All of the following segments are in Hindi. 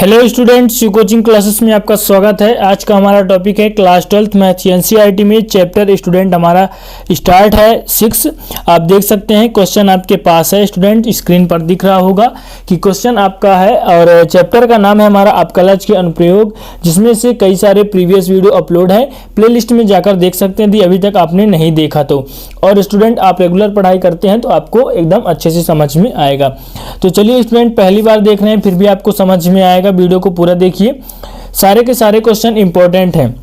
Hello students, you coaching classes में आपका स्वागत है। आज का हमारा टॉपिक है क्लास 12th मैथ्स एनसीईआरटी में चैप्टर स्टूडेंट हमारा स्टार्ट है 6। आप देख सकते हैं क्वेश्चन आपके पास है स्टूडेंट, स्क्रीन पर दिख रहा होगा कि क्वेश्चन आपका है और चैप्टर का नाम है हमारा अपकलज के अनुप्रयोग, जिसमें से कई सारे प्रीवियस वीडियो अपलोड है। प्लेलिस्ट में जाकर देख सकते हैं यदि अभी तक आपने नहीं देखा तो। और स्टूडेंट आप रेगुलर पढ़ाई करते हैं तो आपको एकदम अच्छे से समझ में आएगा। तो चलिए स्टूडेंट, पहली बार देख रहे हैं फिर भी आपको समझ में आएगा, वीडियो को पूरा देखिए, सारे के सारे क्वेश्चन इंपॉर्टेंट हैं।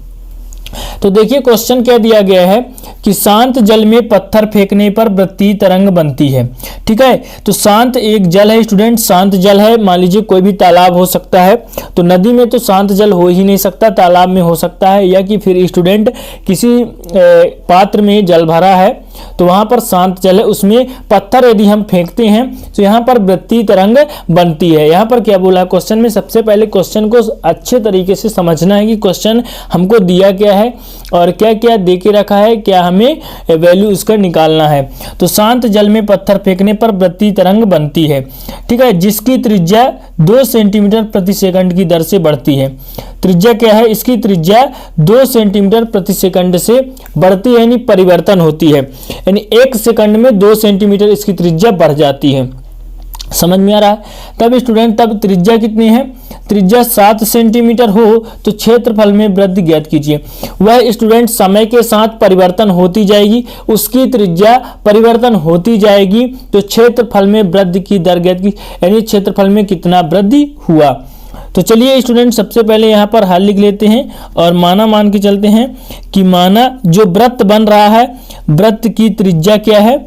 तो देखिए क्वेश्चन क्या दिया गया है कि शांत जल में पत्थर फेंकने पर वृत्तीय तरंग बनती है। ठीक है, तो शांत एक जल है स्टूडेंट, शांत जल है। मान लीजिए कोई भी तालाब हो सकता है, तो नदी में तो शांत जल हो ही नहीं सकता, तालाब में हो सकता है, या कि फिर स्टूडेंट किसी पात्र में जल भरा है तो वहां पर शांत जल है, उसमें पत्थर यदि हम फेंकते हैं तो यहाँ पर वृत्तीय तरंग बनती है। यहाँ पर क्या बोला क्वेश्चन में, सबसे पहले क्वेश्चन को अच्छे तरीके से समझना है कि क्वेश्चन हमको दिया क्या है और क्या क्या दे के रखा है, क्या हमें वैल्यू उसका निकालना है। तो शांत जल में पत्थर फेंकने पर वृत्तीय तरंग बनती है, ठीक है, जिसकी त्रिज्या 2 सेंटीमीटर प्रति सेकंड की दर से बढ़ती है। त्रिज्या क्या है, इसकी त्रिज्या 2 सेंटीमीटर प्रति सेकंड से बढ़ती है, यानी परिवर्तन होती है, यानी 1 सेकंड में 2 सेंटीमीटर इसकी त्रिज्या बढ़ जाती है। समझ में आ रहा है? तब स्टूडेंट, तब त्रिज्या कितनी है, त्रिज्या 7 सेंटीमीटर हो तो क्षेत्रफल में वृद्धि ज्ञात कीजिए। वह स्टूडेंट समय के साथ परिवर्तन होती जाएगी, उसकी त्रिज्या परिवर्तन होती जाएगी तो क्षेत्रफल में वृद्धि की दर ज्ञात की, यानी क्षेत्रफल में कितना वृद्धि हुआ। तो चलिए स्टूडेंट, सबसे पहले यहाँ पर हल लिख लेते हैं और माना मान के चलते हैं कि माना जो वृत्त बन रहा है, वृत्त की त्रिज्या क्या है,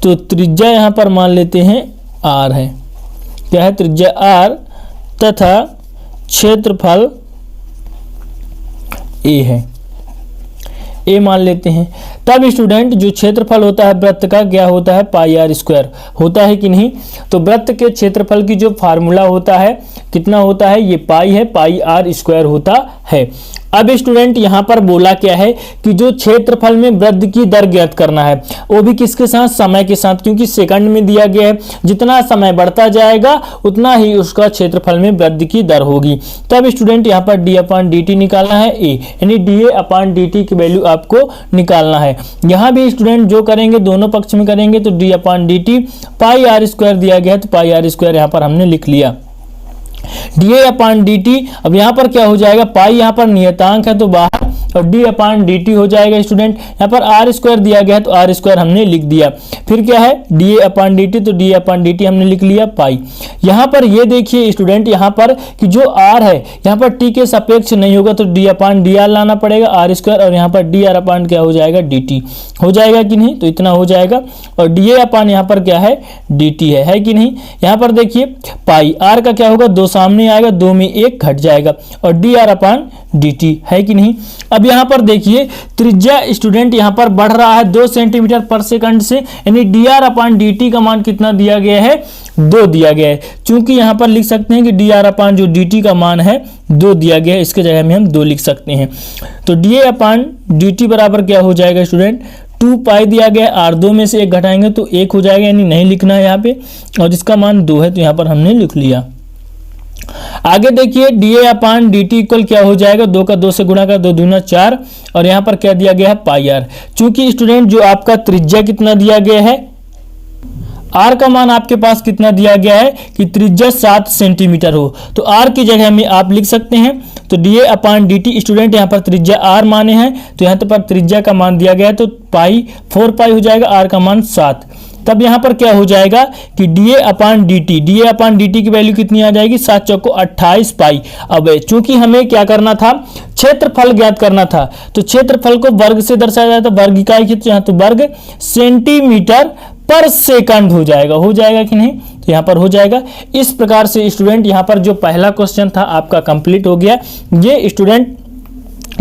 तो त्रिज्या यहाँ पर मान लेते हैं r है। क्या है, त्रिज्या r तथा क्षेत्रफल a है, a मान लेते हैं। तब स्टूडेंट जो क्षेत्रफल होता है वृत्त का क्या होता है, पाई आर स्क्वायर होता है कि नहीं। तो वृत्त के क्षेत्रफल की जो फार्मूला होता है कितना होता है, ये पाई है, पाई आर स्क्वायर होता है। अब स्टूडेंट यहाँ पर बोला क्या है कि जो क्षेत्रफल में वृद्धि की दर ज्ञात करना है, वो भी किसके साथ, समय के साथ, क्योंकि सेकंड में दिया गया है, जितना समय बढ़ता जाएगा उतना ही उसका क्षेत्रफल में वृद्धि की दर होगी। तब स्टूडेंट यहाँ पर d/dt निकालना है a, यानी dA/dt की वैल्यू आपको निकालना है। यहाँ भी स्टूडेंट जो करेंगे दोनों पक्ष में करेंगे तो d/dt पाई आर स्क्वायर दिया गया है, तो पाई आर स्क्वायर यहाँ पर हमने लिख लिया। dA/dt, अब यहाँ पर क्या हो जाएगा, पाई यहाँ पर नियतांक है तो बाहर, और d/dt हो जाएगा स्टूडेंट, यहाँ पर आर स्क्वायर दिया गया है तो आर स्क्वायर हमने लिख दिया। फिर क्या है dA/dt, तो dA/dt हमने लिख लिया पाई। यहाँ पर ये देखिए स्टूडेंट, यहाँ पर कि जो r है यहाँ पर t के सापेक्ष नहीं होगा तो d/dr लाना पड़ेगा आर स्क्वायर, और यहाँ पर dr/ क्या हो जाएगा, dt हो जाएगा कि नहीं, तो इतना हो जाएगा। और dA/ यहाँ पर क्या है, dt है कि नहीं। यहाँ पर देखिए पाई r का क्या होगा, 2 सामने आएगा, 2 में 1 घट जाएगा, और dr/dt है कि नहीं। अब यहाँ पर देखिए त्रिज्या स्टूडेंट यहाँ पर बढ़ रहा है 2 सेंटीमीटर पर सेकंड से, यानी dr/dt का मान कितना दिया गया है, 2 दिया गया है। चूंकि यहाँ पर लिख सकते हैं कि dr/dt का मान है 2 दिया गया है, इसके जगह में हम 2 लिख सकते हैं। तो dA/dt बराबर क्या हो जाएगा स्टूडेंट, 2 पाई दिया गया, r 2 में से 1 घटाएंगे तो 1 हो जाएगा, यानी नहीं लिखना है यहाँ पे, और इसका मान 2 है तो यहाँ पर हमने लिख लिया। आगे देखिए dA/dt इक्वल क्या हो जाएगा, 2 का 2 से गुणा कर, 2 दूना 4, और यहाँ पर क्या दिया गया है, पाई आर। चूंकि स्टूडेंट जो आपका त्रिज्या कितना दिया गया है, r का मान आपके पास कितना दिया गया है कि त्रिज्या 7 सेंटीमीटर हो, तो r की जगह में आप लिख सकते हैं तो dA/dt स्टूडेंट यहाँ पर त्रिज्या r माने हैं, तो यहाँ पर त्रिज्या का मान दिया गया है तो पाई 4 पाई हो जाएगा, r का मान 7। तब यहाँ पर क्या हो जाएगा कि dA/dt की वैल्यू कितनी आ जाएगी, 7 चौको 28 पाई। अब चूंकि हमें क्या करना था, क्षेत्रफल ज्ञात करना था, तो क्षेत्रफल को वर्ग से दर्शाया जाता है, वर्ग इकाई की, तो यहाँ तो वर्ग सेंटीमीटर पर सेकंड हो जाएगा कि नहीं, तो यहाँ पर हो जाएगा। इस प्रकार से स्टूडेंट यहाँ पर जो पहला क्वेश्चन था आपका कंप्लीट हो गया। ये स्टूडेंट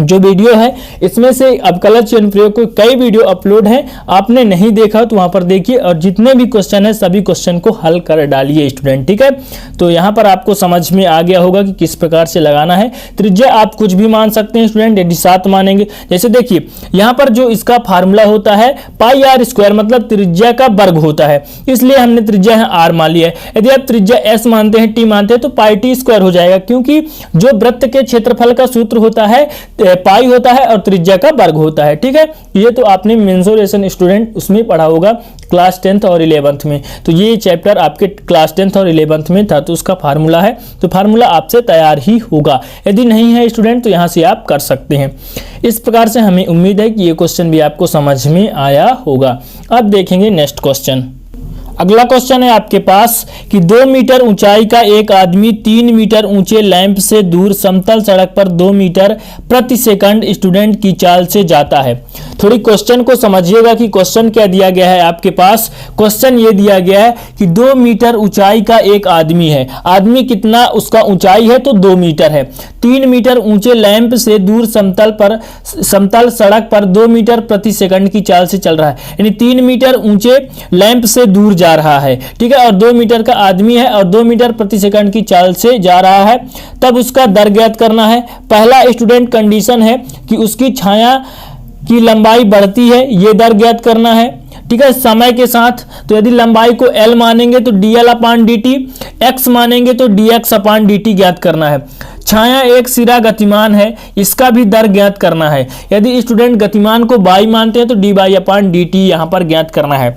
जो वीडियो है इसमें से अवकलज चिन्ह प्रयोग को कई वीडियो अपलोड हैं, आपने नहीं देखा तो वहां पर देखिए और जितने भी क्वेश्चन है सभी क्वेश्चन को हल कर डालिए स्टूडेंट। ठीक है, तो यहाँ पर आपको समझ में आ गया होगा कि किस प्रकार से लगाना है। त्रिज्या आप कुछ भी मान सकते हैं स्टूडेंट, यदि 7 मानेंगे। जैसे देखिए यहाँ पर जो इसका फार्मूला होता है पाई आर स्क्वायर, मतलब त्रिज्या का वर्ग होता है, इसलिए हमने त्रिज्या यहाँ आर मान लिया है। यदि आप त्रिज्या एस मानते हैं, टी मानते हैं, तो पाई टी स्क्वायर हो जाएगा, क्योंकि जो वृत्त के क्षेत्रफल का सूत्र होता है पाई होता है और त्रिज्या का वर्ग होता है। ठीक है, ये तो आपने मेंसुरेशन स्टूडेंट उसमें पढ़ा होगा क्लास 10th और 11th में। तो ये चैप्टर आपके क्लास 10th और 11th में था, तो उसका फार्मूला है, तो फार्मूला आपसे तैयार ही होगा। यदि नहीं है स्टूडेंट तो यहाँ से आप कर सकते हैं। इस प्रकार से हमें उम्मीद है कि ये क्वेश्चन भी आपको समझ में आया होगा। अब देखेंगे नेक्स्ट क्वेश्चन। अगला क्वेश्चन है आपके पास कि 2 मीटर ऊंचाई का एक आदमी 3 मीटर ऊंचे लैंप से दूर समतल सड़क पर 2 मीटर प्रति सेकंड स्टूडेंट की चाल से जाता है। थोड़ी क्वेश्चन को समझिएगा कि क्वेश्चन क्या दिया गया है आपके पास। क्वेश्चन ये दिया गया है कि 2 मीटर ऊंचाई का एक आदमी है। आदमी कितना उसका ऊंचाई है तो 2 मीटर है। 3 मीटर ऊंचे लैंप से दूर समतल सड़क पर 2 मीटर प्रति सेकंड की चाल से चल रहा है, यानी 3 मीटर ऊंचे लैंप से दूर जा रहा है। ठीक है, और 2 मीटर का आदमी है और 2 मीटर प्रति सेकंड की चाल से जा रहा है। तब उसका दर ज्ञात करना है। पहला स्टूडेंट कंडीशन है कि उसकी छाया की लंबाई बढ़ती है, ये दर ज्ञात करना है। ठीक है, समय के साथ, तो यदि लंबाई को L मानेंगे तो dl/dt, x मानेंगे तो dx/dt ज्ञात करना है। छाया एक सिरा गतिमान है, इसका भी दर ज्ञात करना है। यदि स्टूडेंट गतिमान को y मानते हैं तो dy/dt यहाँ पर ज्ञात करना है।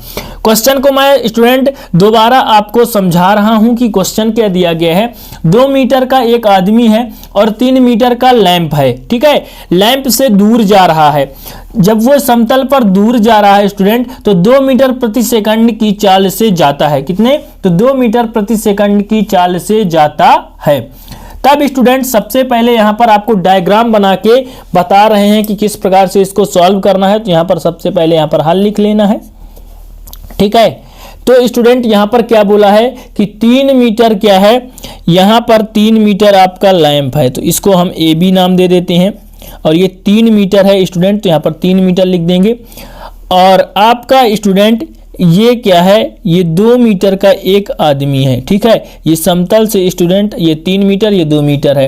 क्वेश्चन को मैं स्टूडेंट दोबारा आपको समझा रहा हूं कि क्वेश्चन क्या दिया गया है। 2 मीटर का एक आदमी है और 3 मीटर का लैंप है। ठीक है, लैंप से दूर जा रहा है। जब वो समतल पर दूर जा रहा है स्टूडेंट तो 2 मीटर प्रति सेकंड की चाल से जाता है। कितने? तो 2 मीटर प्रति सेकंड की चाल से जाता है। तब स्टूडेंट सबसे पहले यहाँ पर आपको डायग्राम बना के बता रहे हैं कि किस प्रकार से इसको सॉल्व करना है। तो यहाँ पर सबसे पहले यहाँ पर हल लिख लेना है। ठीक है, तो स्टूडेंट यहाँ पर क्या बोला है कि 3 मीटर क्या है, यहाँ पर 3 मीटर आपका लैंप है, तो इसको हम AB नाम दे देते हैं। और ये 3 मीटर है स्टूडेंट, तो यहाँ पर 3 मीटर लिख देंगे। और आपका स्टूडेंट ये क्या है, ये 2 मीटर का एक आदमी है। ठीक है, ये समतल से स्टूडेंट ये 3 मीटर, ये 2 मीटर है।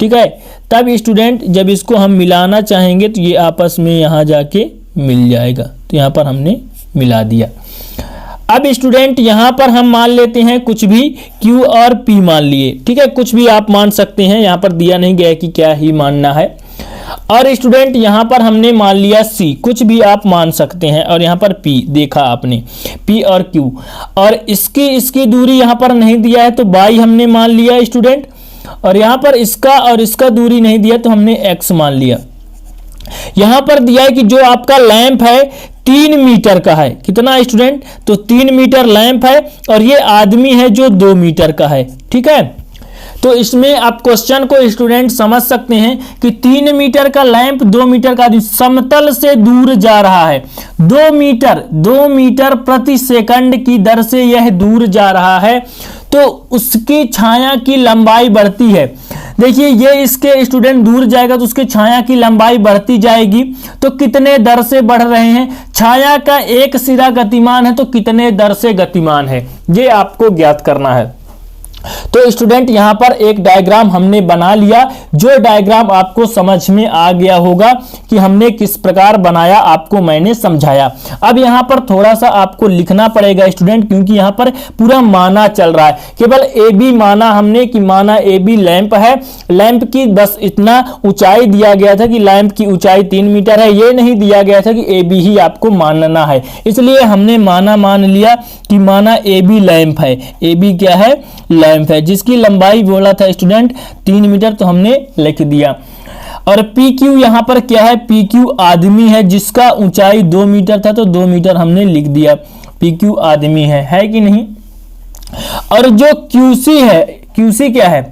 ठीक है, तब स्टूडेंट जब इसको हम मिलाना चाहेंगे तो ये आपस में यहाँ जाके मिल जाएगा। तो यहाँ पर हमने मिला दिया। अब स्टूडेंट यहाँ पर हम मान लेते हैं कुछ भी Q और P मान लिए। ठीक है, कुछ भी आप मान सकते हैं, यहाँ पर दिया नहीं गया कि क्या ही मानना है। और स्टूडेंट यहाँ पर हमने मान लिया C, कुछ भी आप मान सकते हैं। और यहाँ पर P देखा आपने, P और Q, और इसकी दूरी यहाँ पर नहीं दिया है तो y हमने मान लिया स्टूडेंट। और यहाँ पर इसका और इसका दूरी नहीं दिया तो हमने x मान लिया। यहाँ पर दिया है कि जो आपका लैंप है 3 मीटर का है। कितना स्टूडेंट? तो 3 मीटर लैंप है और ये आदमी है जो 2 मीटर का है। ठीक है, तो इसमें आप क्वेश्चन को स्टूडेंट समझ सकते हैं कि 3 मीटर का लैंप 2 मीटर का आदमी समतल से दूर जा रहा है। 2 मीटर प्रति सेकंड की दर से यह दूर जा रहा है, तो उसकी छाया की लंबाई बढ़ती है। देखिए ये इसके स्टूडेंट दूर जाएगा तो उसके छाया की लंबाई बढ़ती जाएगी। तो कितने दर से बढ़ रहे हैं? छाया का एक सिरा गतिमान है तो कितने दर से गतिमान है, ये आपको ज्ञात करना है। तो स्टूडेंट यहाँ पर एक डायग्राम हमने बना लिया, जो डायग्राम आपको समझ में आ गया होगा कि हमने किस प्रकार बनाया, आपको मैंने समझाया। अब यहाँ पर थोड़ा सा आपको लिखना पड़ेगा स्टूडेंट, क्योंकि यहाँ पर पूरा माना चल रहा है। केवल AB माना हमने कि माना AB लैंप है, लैंप की बस इतना ऊंचाई दिया गया था कि लैंप की ऊंचाई 3 मीटर है, ये नहीं दिया गया था कि AB ही आपको मानना है। इसलिए हमने माना मान लिया कि माना AB लैंप है। AB क्या है? लैंप है, जिसकी लंबाई बोला था स्टूडेंट 3 मीटर, तो हमने लिख दिया। और PQ यहाँ पर क्या है? PQ आदमी है जिसका ऊंचाई 2 मीटर था, तो 2 मीटर हमने लिख दिया। PQ आदमी है कि नहीं? और जो QC है, QC क्या है?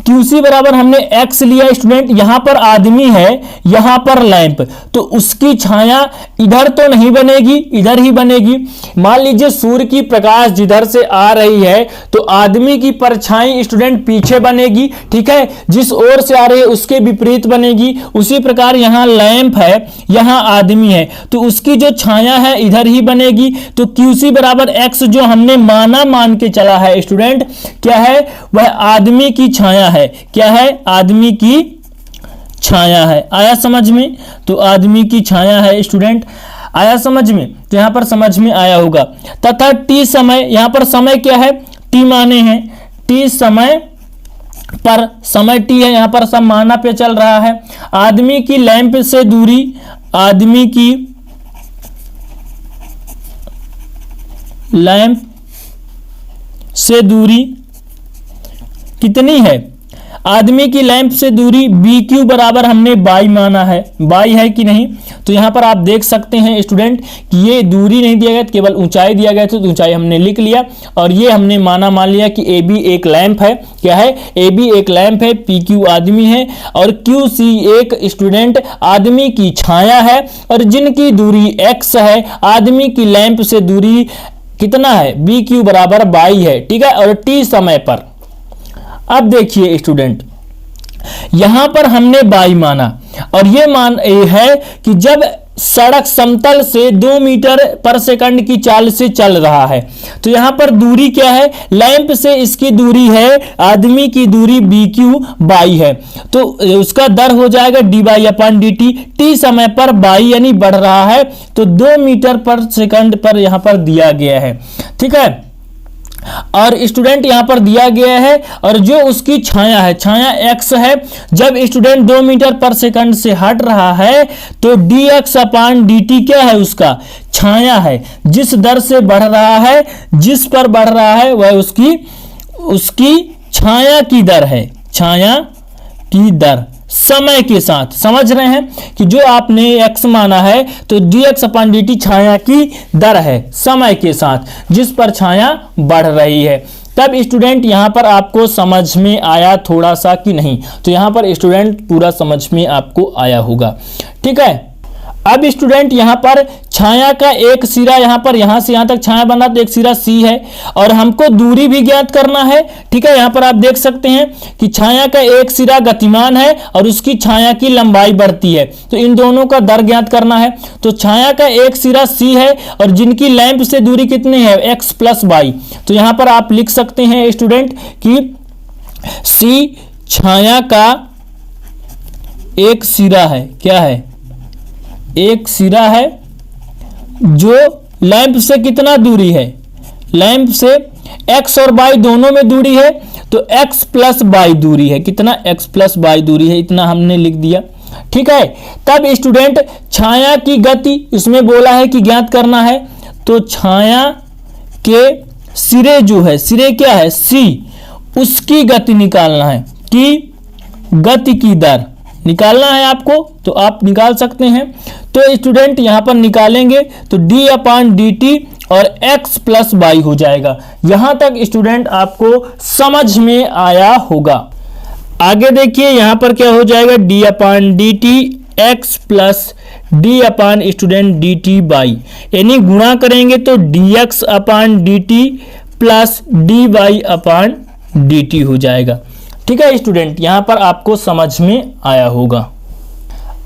QC बराबर हमने x लिया स्टूडेंट, यहां पर आदमी है, यहां पर लैंप, तो उसकी छाया इधर तो नहीं बनेगी, इधर ही बनेगी। मान लीजिए सूर्य की प्रकाश जिधर से आ रही है तो आदमी की परछाई स्टूडेंट पीछे बनेगी, ठीक है, जिस ओर से आ रही है उसके विपरीत बनेगी। उसी प्रकार यहां लैंप है, यहां आदमी है, तो उसकी जो छाया है इधर ही बनेगी। तो QC बराबर x जो हमने मान के चला है स्टूडेंट, क्या है, वह आदमी की छाया है। क्या है, आदमी की छाया है। आया समझ में? तो आदमी की छाया है स्टूडेंट, आया समझ में? तो यहां पर समझ में आया होगा। तथा t समय, यहां पर समय क्या है, t माने हैं, t समय पर, समय t है, यहां पर सब माना पे चल रहा है। आदमी की लैंप से दूरी, आदमी की लैंप से दूरी कितनी है, आदमी की लैंप से दूरी BQ बराबर हमने बाई माना है, बाई है कि नहीं। तो यहां पर आप देख सकते हैं स्टूडेंट कि ये दूरी नहीं दिया गया, केवल ऊंचाई दिया गया, तो ऊंचाई हमने लिख लिया और ये हमने मान लिया कि AB एक लैंप है। क्या है, AB एक लैंप है, PQ आदमी है और QC एक स्टूडेंट आदमी की छाया है, और जिनकी दूरी x है, आदमी की लैंप से दूरी कितना है, BQ बराबर बाई है, ठीक है, और t समय पर। अब देखिए स्टूडेंट, यहां पर हमने बाई माना और ये मान है कि जब सड़क समतल से 2 मीटर पर सेकंड की चाल से चल रहा है, तो यहां पर दूरी क्या है, लैंप से इसकी दूरी है, आदमी की दूरी BQ बाई है, तो उसका दर हो जाएगा dy/dt। t समय पर बाई यानी बढ़ रहा है, तो 2 मीटर पर सेकंड पर यहां पर दिया गया है, ठीक है। और स्टूडेंट यहां पर दिया गया है, और जो उसकी छाया है, छाया x है, जब स्टूडेंट 2 मीटर पर सेकंड से हट रहा है तो dx/dt क्या है, उसका छाया है, जिस दर से बढ़ रहा है, जिस पर बढ़ रहा है वह उसकी छाया की दर है, छाया की दर समय के साथ। समझ रहे हैं कि जो आपने x माना है तो dx/dt छाया की दर है समय के साथ, जिस पर छाया बढ़ रही है। तब स्टूडेंट यहां पर आपको समझ में आया थोड़ा सा कि नहीं, तो यहां पर स्टूडेंट पूरा समझ में आपको आया होगा, ठीक है। अब स्टूडेंट यहां पर छाया का एक सिरा, यहां पर यहां से यहां तक छाया बना, तो एक सिरा C है और हमको दूरी भी ज्ञात करना है, ठीक है। यहां पर आप देख सकते हैं कि छाया का एक सिरा गतिमान है और उसकी छाया की लंबाई बढ़ती है, तो इन दोनों का दर ज्ञात करना है। तो छाया का एक सिरा C है और जिनकी लैंप से दूरी कितनी है, x + y। तो यहां पर आप लिख सकते हैं स्टूडेंट कि C छाया का एक सिरा है, क्या है, एक सिरा है, जो लैंप से कितना दूरी है, लैंप से x और y दोनों में दूरी है, तो x + y दूरी है, कितना, x + y दूरी है, इतना हमने लिख दिया, ठीक है। तब स्टूडेंट छाया की गति इसमें बोला है कि ज्ञात करना है, तो छाया के सिरे जो है, सिरे क्या है, C, उसकी गति निकालना है, कि गति की दर निकालना है आपको, तो आप निकाल सकते हैं। तो स्टूडेंट यहां पर निकालेंगे तो d/dt और x + y हो जाएगा। यहां तक स्टूडेंट आपको समझ में आया होगा। आगे देखिए यहां पर क्या हो जाएगा, d/dt x + d/dt/y, यानी गुणा करेंगे तो dx/dt + dy/dt हो जाएगा, ठीक है स्टूडेंट। यहां पर आपको समझ में आया होगा।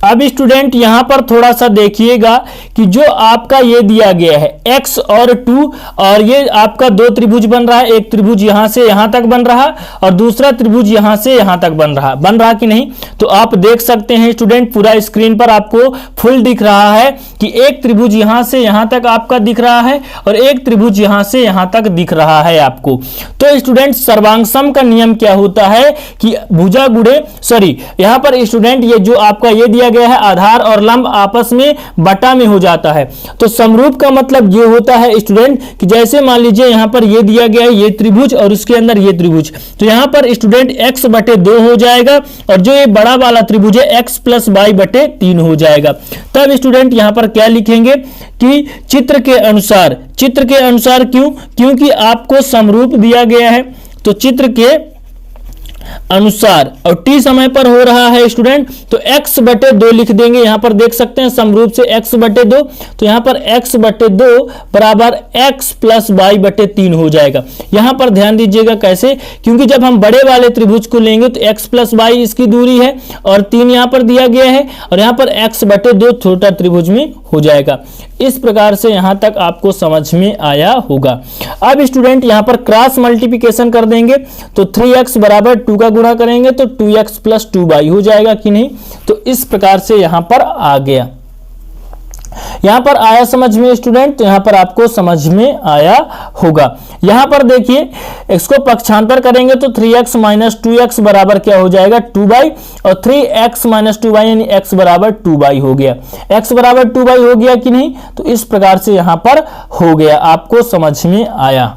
अब स्टूडेंट यहां पर थोड़ा सा देखिएगा कि जो आपका ये दिया गया है x और 2, और ये आपका 2 त्रिभुज बन रहा है, एक त्रिभुज यहां से यहां तक बन रहा और दूसरा त्रिभुज यहां से यहां तक बन रहा कि नहीं। तो आप देख सकते हैं स्टूडेंट पूरा स्क्रीन पर आपको फुल दिख रहा है कि एक त्रिभुज यहां से यहां तक आपका दिख रहा है और एक त्रिभुज यहां से यहां तक दिख रहा है आपको। तो स्टूडेंट सर्वांगसम का नियम क्या होता है कि भुजा गुणे, सॉरी यहां पर स्टूडेंट ये जो आपका ये दिया गया है आधार और लंब आपस में बटा में हो जाता है। तो समरूप का मतलब ये होता है स्टूडेंट कि जैसे मान लीजिए यहां पर ये दिया गया है ये त्रिभुज और उसके अंदर ये त्रिभुज, तो यहां पर स्टूडेंट x/2 हो जाएगा और जो ये बड़ा वाला त्रिभुज है x + y/3 हो जाएगा। तब स्टूडेंट यहां पर क्या लिखेंगे कि चित्र के अनुसार, चित्र के अनुसार क्यों, क्योंकि आपको समरूप दिया गया है, तो चित्र के अनुसार और t समय पर हो रहा है स्टूडेंट, तो x बटे 2 लिख देंगे। यहां पर देख सकते हैं समरूप से x बटे 2, तो यहां पर x बटे 2 बराबर x प्लस y बटे 3 हो जाएगा। यहां पर ध्यान दीजिएगा कैसे, क्योंकि जब हम बड़े वाले त्रिभुज को लेंगे तो x प्लस y इसकी दूरी है और 3 यहां पर दिया गया है और यहां पर x बटे 2 छोटा त्रिभुज में हो जाएगा। इस प्रकार से यहां तक आपको समझ में आया होगा। अब स्टूडेंट यहां पर क्रॉस मल्टीप्लिकेशन कर देंगे, तो 3x बराबर 2 का गुणा करेंगे तो 2x प्लस 2y हो जाएगा कि नहीं। तो इस प्रकार से यहां पर आ गया। यहां पर आया समझ में स्टूडेंट, तो यहां पर आपको समझ में आया होगा। यहां पर देखिए इसको पक्षांतर करेंगे तो 3x माइनस 2x बराबर क्या हो जाएगा 2y, और 3x माइनस 2y यानी x बराबर 2y हो गया। x बराबर 2y हो गया कि नहीं, तो इस प्रकार से यहां पर हो गया, आपको समझ में आया।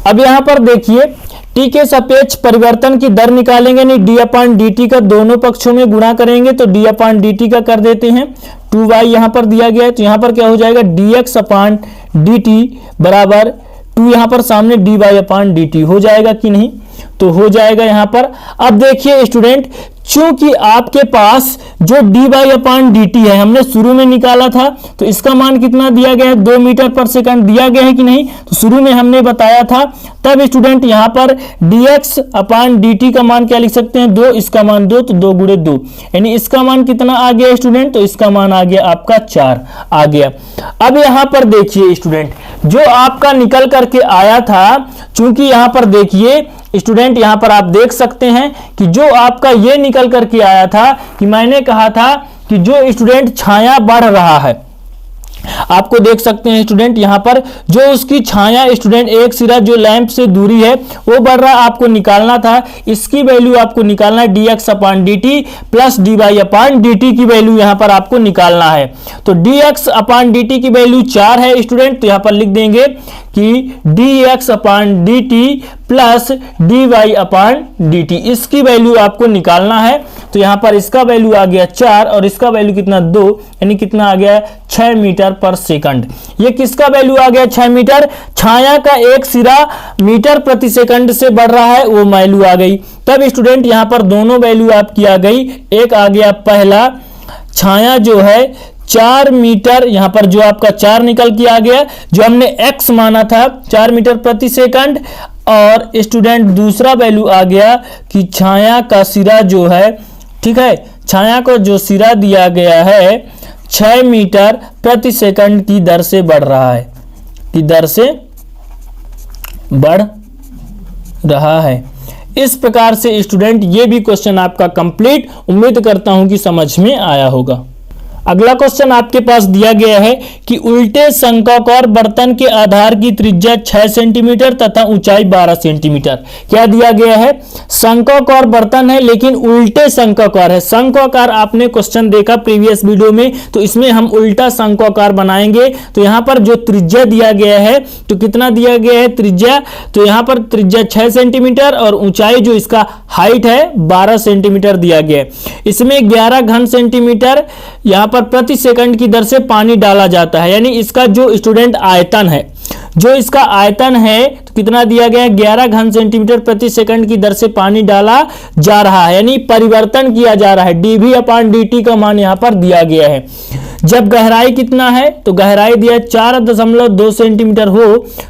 अब यहां पर देखिए t के सापेक्ष परिवर्तन की दर निकालेंगे, नहीं d अपान dt का दोनों पक्षों में गुणा करेंगे तो d अपान dt का कर देते हैं। 2y यहां पर दिया गया है तो यहां पर क्या हो जाएगा dx अपान dt बराबर 2, यहां पर सामने dy अपान dt हो जाएगा कि नहीं, तो हो जाएगा यहां पर। अब देखिए स्टूडेंट, चूंकि आपके पास जो dy अपान dt है हमने शुरू में निकाला था, तो इसका मान कितना दिया गया है 2 मीटर पर सेकंड दिया गया है कि नहीं, तो शुरू में हमने बताया था। तब स्टूडेंट यहां पर dx अपान dt का मान क्या लिख सकते हैं 2, इसका मान 2, तो 2 गुणे 2 यानी इसका मान कितना आ गया स्टूडेंट, तो इसका मान आ गया आपका 4 आ गया। अब यहां पर देखिए स्टूडेंट, जो आपका निकल करके आया था, चूंकि यहां पर देखिए स्टूडेंट यहां पर आप देख सकते हैं कि जो आपका ये निकल करके आया था कि मैंने कहा था कि जो स्टूडेंट छाया बढ़ रहा है, आपको देख सकते हैं स्टूडेंट यहां पर जो उसकी छाया स्टूडेंट एक सिरा जो लैंप से दूरी है वो बढ़ रहा, आपको निकालना था। इसकी वैल्यू आपको निकालना है dx अपान dt प्लस dy अपान dt की वैल्यू यहां पर आपको निकालना है। तो dx अपान dt की वैल्यू 4 है स्टूडेंट, तो यहां पर लिख देंगे कि dx अपान dt प्लस dy अपान dt, इसकी वैल्यू आपको निकालना है। तो यहां पर इसका वैल्यू आ गया 4 और इसका वैल्यू कितना 2, यानी कितना आ गया 6 मीटर पर सेकंड। ये किसका वैल्यू आ गया 6 मीटर, छाया का एक सिरा मीटर प्रति सेकंड से बढ़ रहा है, वो वैल्यू आ गई। तब स्टूडेंट यहां पर दोनों वैल्यू आपकी आ गई, एक आ गया पहला छाया जो है 4 मीटर, यहां पर जो आपका 4 निकल के आ गया, जो हमने x माना था 4 मीटर प्रति सेकंड, और स्टूडेंट दूसरा वैल्यू आ गया कि छाया का सिरा जो है, ठीक है, छाया को जो सिरा दिया गया है 6 मीटर प्रति सेकंड की दर से बढ़ रहा है, की दर से बढ़ रहा है। इस प्रकार से स्टूडेंट ये भी क्वेश्चन आपका कंप्लीट, उम्मीद करता हूं कि समझ में आया होगा। अगला क्वेश्चन आपके पास दिया गया है कि उल्टे शंक्वाकार बर्तन के आधार की त्रिज्या 6 सेंटीमीटर तथा ऊंचाई 12 सेंटीमीटर। क्या दिया गया है, शंक्वाकार बर्तन है लेकिन उल्टे शंक्वाकार है। शंक्वाकार आपने क्वेश्चन देखा प्रीवियस वीडियो में, तो इसमें हम उल्टा शंक्वाकार बनाएंगे। तो यहां पर जो त्रिज्या दिया गया है, तो कितना दिया गया है त्रिज्या, तो यहां पर त्रिज्या 6 सेंटीमीटर और ऊंचाई जो इसका हाइट है 12 सेंटीमीटर दिया गया है। इसमें 11 घन सेंटीमीटर यहां पर प्रति सेकंड की दर से पानी डाला जाता है, यानी इसका जो स्टूडेंट आयतन है, जो इसका आयतन है तो कितना दिया गया है 11 घन सेंटीमीटर प्रति सेकंड की दर से पानी डाला जा रहा है, यानी परिवर्तन किया जा रहा है। dv अपान dt का मान यहां पर दिया गया है। जब गहराई कितना है, तो गहराई दिया 4.2 सेंटीमीटर हो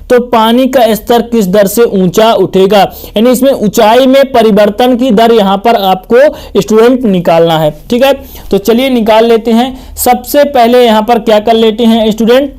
तो पानी का स्तर किस दर से ऊंचा उठेगा, यानी इसमें ऊंचाई में परिवर्तन की दर यहां पर आपको स्टूडेंट निकालना है। ठीक है, तो चलिए निकाल लेते हैं। सबसे पहले यहां पर क्या कर लेते हैं स्टूडेंट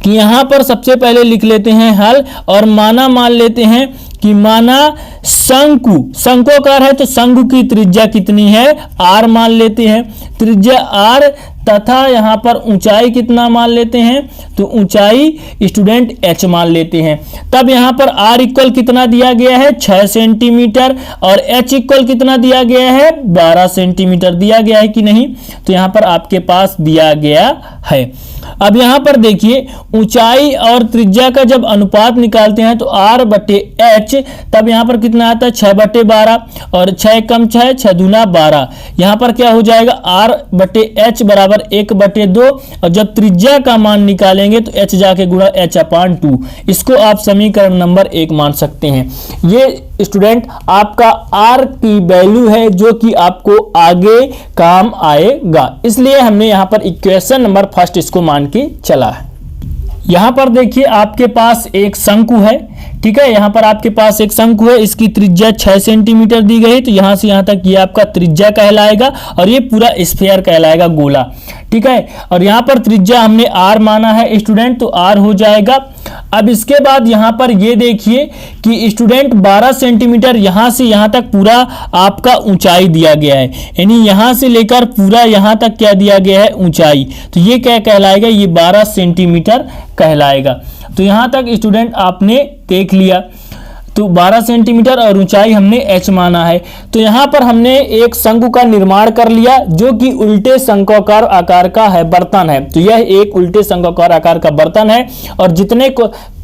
कि यहां पर सबसे पहले लिख लेते हैं हल, और माना मान लेते हैं कि माना शंकु, शंक्वाकार है तो शंकु की त्रिज्या कितनी है r मान लेते हैं, त्रिज्या r, तथा यहां पर ऊंचाई कितना मान लेते हैं, तो ऊंचाई स्टूडेंट h मान लेते हैं। तब यहां पर r इक्वल कितना दिया गया है 6 सेंटीमीटर और h इक्वल कितना दिया गया है 12 सेंटीमीटर दिया गया है कि नहीं, तो यहां पर आपके पास दिया गया है। अब यहां पर देखिए ऊंचाई और त्रिज्या का जब अनुपात निकालते हैं तो r बटे h, तब यहां पर कितना आता है 6 बटे 12 और 6 कम 6, 6 दूना 12, यहां पर क्या हो जाएगा r बटे h बराबर बराबर 1/2 और जब त्रिज्या का मान निकालेंगे तो h जाके गुणा h/2। इसको आप समीकरण नंबर 1 मान सकते हैं। ये स्टूडेंट आपका r की वैल्यू है जो कि आपको आगे काम आएगा, इसलिए हमने यहाँ पर इक्वेशन नंबर फर्स्ट इसको मान के चला है। यहाँ पर देखिए आपके पास एक शंकु है, ठीक है। यहाँ पर आपके पास एक शंकु है, इसकी त्रिज्या 6 सेंटीमीटर दी गई, तो यहाँ से यहाँ तक ये आपका त्रिज्या कहलाएगा और ये पूरा स्फीयर कहलाएगा, गोला, ठीक है। और यहाँ पर त्रिज्या हमने r माना है स्टूडेंट, तो r हो जाएगा। अब इसके बाद यहाँ पर ये देखिए कि स्टूडेंट 12 सेंटीमीटर यहाँ से यहाँ तक पूरा आपका ऊंचाई दिया गया है, यानी यहाँ से लेकर पूरा यहाँ तक क्या दिया गया है, ऊंचाई। तो ये क्या कहलाएगा, ये 12 सेंटीमीटर कहलाएगा। तो यहाँ तक स्टूडेंट आपने देख लिया, तो 12 सेंटीमीटर और ऊंचाई हमने h माना है। तो यहाँ पर हमने एक शंकु का निर्माण कर लिया जो कि उल्टे शंक्वाकार आकार का है, बर्तन है। तो यह एक उल्टे शंक्वाकार आकार का बर्तन है और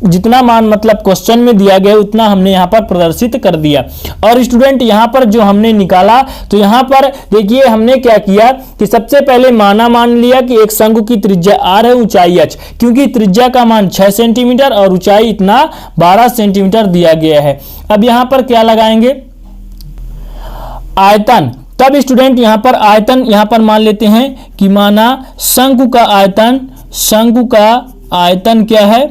जितना मान मतलब क्वेश्चन में दिया गया उतना हमने यहाँ पर प्रदर्शित कर दिया। और स्टूडेंट यहाँ पर जो हमने निकाला, तो यहाँ पर देखिए हमने क्या किया कि सबसे पहले मान लिया कि एक शंकु की त्रिज्या r है, ऊंचाई h, क्योंकि त्रिज्या का मान 6 सेंटीमीटर और ऊंचाई इतना 12 सेंटीमीटर दिया गया है। अब यहाँ पर क्या लगाएंगे, आयतन। तब स्टूडेंट यहाँ पर आयतन यहाँ पर मान लेते हैं कि माना शंकु का आयतन क्या है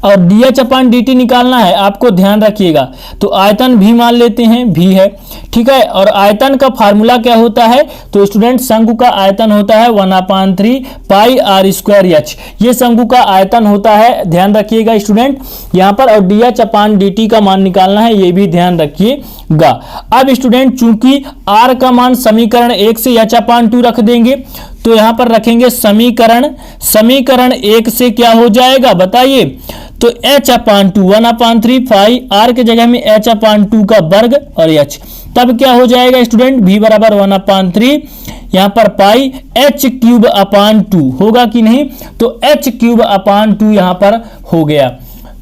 और dh/dt निकालना है, आपको ध्यान रखिएगा। तो आयतन भी मान लेते हैं, v है, ठीक है। और आयतन का फार्मूला क्या होता है, तो स्टूडेंट शंकु का आयतन होता है 1/3 पाई r² h, ये शंकु का आयतन होता है, ध्यान रखिएगा स्टूडेंट यहाँ पर। और dh/dt का मान निकालना है, ये भी ध्यान रखिएगा। अब स्टूडेंट चूंकि r का मान समीकरण 1 से h/2 रख देंगे, तो यहाँ पर रखेंगे समीकरण 1 से क्या हो जाएगा बताइए, तो h/2 1/3 पाई r के जगह में h/2 का वर्ग और h। तब क्या हो जाएगा स्टूडेंट, v बराबर 1/3 यहाँ पर पाई h³/2 होगा कि नहीं, तो h³/2 यहाँ पर हो गया।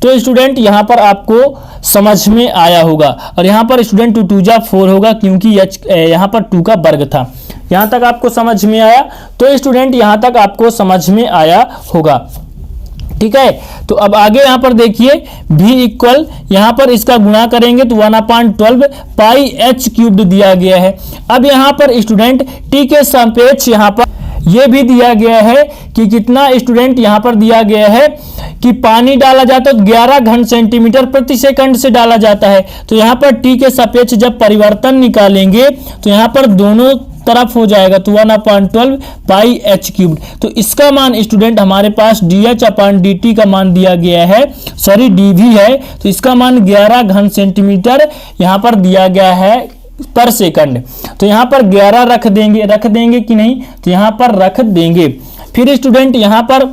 तो स्टूडेंट यहाँ पर आपको समझ में आया होगा। और यहाँ पर स्टूडेंट 2 2 4 होगा क्योंकि यहाँ पर 2 का वर्ग था। यहाँ तक आपको समझ में आया, तो स्टूडेंट यहाँ तक आपको समझ में आया होगा, ठीक है। तो अब आगे यहाँ पर देखिए v इक्वल यहाँ पर इसका गुणा करेंगे तो 1/12 पाई h³ दिया गया है। अब यहाँ पर स्टूडेंट t के सापेक्ष यहाँ पर ये भी दिया गया है कि कितना स्टूडेंट यहाँ पर दिया गया है कि पानी डाला जाता है 11 घन सेंटीमीटर प्रति सेकंड से डाला जाता है। तो यहाँ पर t के सापेक्ष जब परिवर्तन निकालेंगे तो यहाँ पर दोनों तरफ हो जाएगा, तो 1/12 पाई h³। तो इसका मान स्टूडेंट हमारे पास dh/dt का मान दिया गया है, सॉरी dv है, तो इसका मान 11 घन सेंटीमीटर यहाँ पर दिया गया है पर सेकंड। तो यहाँ पर 11 रख देंगे कि नहीं, तो यहाँ पर रख देंगे। फिर स्टूडेंट यहाँ पर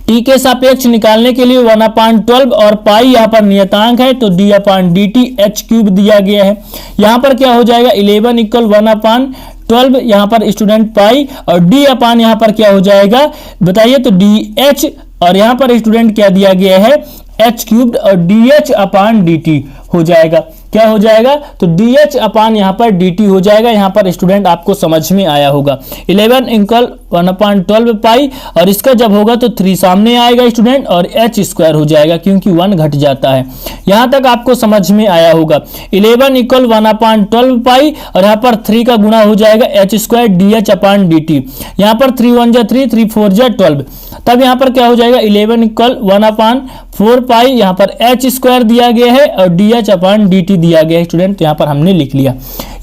t के सापेक्ष निकालने के लिए 1/12 और पाई यहाँ पर नियतांक है, तो d/dt h³ दिया गया है। यहाँ पर क्या हो जाएगा 11 इक्वल 1/12 यहाँ पर स्टूडेंट पाई और d/ यहाँ पर क्या हो जाएगा बताइए, तो dh और यहाँ पर स्टूडेंट क्या दिया गया है h³ और dh/dt हो जाएगा, क्या हो जाएगा, तो dh/ यहाँ पर dt हो जाएगा। यहाँ पर स्टूडेंट आपको समझ में आया होगा। 11 इक्वल 1/12 पाई और इसका जब होगा तो 3 सामने आएगा स्टूडेंट और h² हो जाएगा क्योंकि 1 घट जाता है। यहाँ तक आपको समझ में आया होगा। 11 इक्वल 1/12 पाई और यहाँ पर 3 का गुणा हो जाएगा h² dh/dt। यहाँ पर 3 1 जा 3 3 4 जा 12। तब यहाँ पर क्या हो जाएगा 11 इक्वल 1/4 पाई यहाँ पर h² दिया गया है और dh/dt दिया गया है स्टूडेंट। तो यहाँ पर हमने लिख लिया।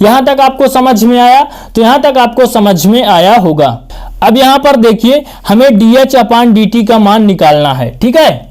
यहाँ तक आपको समझ में आया, तो यहाँ तक आपको समझ में आया होगा। अब यहाँ पर देखिए हमें dh/dt का मान निकालना है, ठीक है।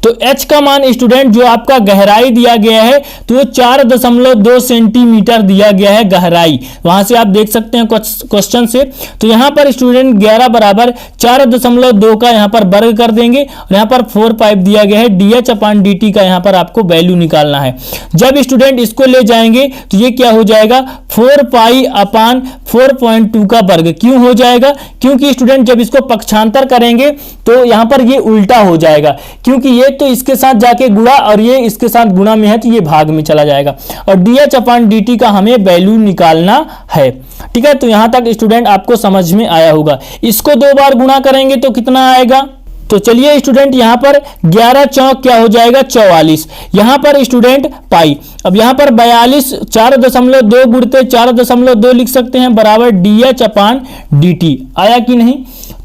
तो h का मान स्टूडेंट जो आपका गहराई दिया गया है तो 4.2 सेंटीमीटर दिया गया है गहराई, वहां से आप देख सकते हैं क्वेश्चन से। तो यहाँ पर स्टूडेंट 11 बराबर 4.2 का यहाँ पर वर्ग कर देंगे और यहाँ पर 4 पाइप दिया गया है। dh/dt का यहाँ पर आपको वैल्यू निकालना है। जब स्टूडेंट इसको ले जाएंगे तो ये क्या हो जाएगा 4 पाई अपान 4.2 का वर्ग क्यों हो जाएगा? क्योंकि स्टूडेंट जब इसको पक्षांतर करेंगे तो यहां पर ये उल्टा हो जाएगा, क्योंकि ये तो इसके साथ जाके गुणा और ये इसके साथ गुणा में है तो ये भाग में चला जाएगा। और dh/dt का हमें वैल्यू निकालना है। ठीक है, तो यहां तक स्टूडेंट आपको समझ में आया होगा। इसको 2 बार गुणा करेंगे तो कितना आएगा? तो चलिए स्टूडेंट यहां पर 11 चौक क्या हो जाएगा? 44। यहां पर स्टूडेंट पाई, अब यहां पर 42 4.2 गुणते 4.2 लिख सकते हैं बराबर dh/dt। आया कि नहीं?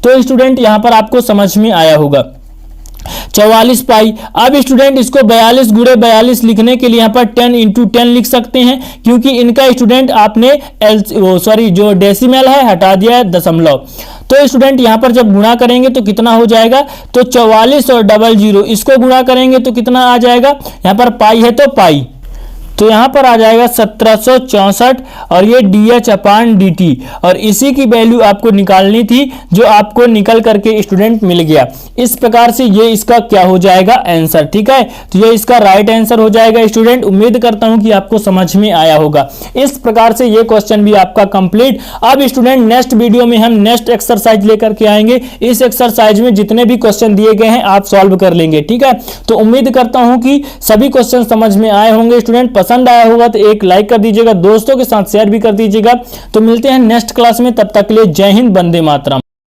तो स्टूडेंट यहां पर आपको समझ में आया होगा। 44 पाई। अब स्टूडेंट इसको 42 गुणे 42 लिखने के लिए यहाँ पर 10 × 10 लिख सकते हैं, क्योंकि इनका स्टूडेंट आपने जो डेसिमल है हटा दिया है दशमलव। तो स्टूडेंट यहाँ पर जब गुणा करेंगे तो कितना हो जाएगा? तो 44 और 00 इसको गुणा करेंगे तो कितना आ जाएगा? यहाँ पर पाई है तो पाई, तो यहां पर आ जाएगा 1764 और ये dh/dt, और इसी की वैल्यू आपको निकालनी थी जो आपको निकल करके स्टूडेंट मिल गया। इस प्रकार से ये इसका क्या हो जाएगा? आंसर। ठीक है, तो ये इसका राइट आंसर हो जाएगा स्टूडेंट। उम्मीद करता हूं कि आपको समझ में आया होगा। इस प्रकार से ये क्वेश्चन भी आपका कंप्लीट। अब स्टूडेंट नेक्स्ट वीडियो में हम नेक्स्ट एक्सरसाइज लेकर के आएंगे। इस एक्सरसाइज में जितने भी क्वेश्चन दिए गए हैं आप सॉल्व कर लेंगे। ठीक है, तो उम्मीद करता हूं कि सभी क्वेश्चन समझ में आए होंगे स्टूडेंट। पसंद आया होगा तो एक लाइक कर दीजिएगा, दोस्तों के साथ शेयर भी कर दीजिएगा। तो मिलते हैं नेक्स्ट क्लास में, तब तक के लिए जय हिंद, वंदे मातरम।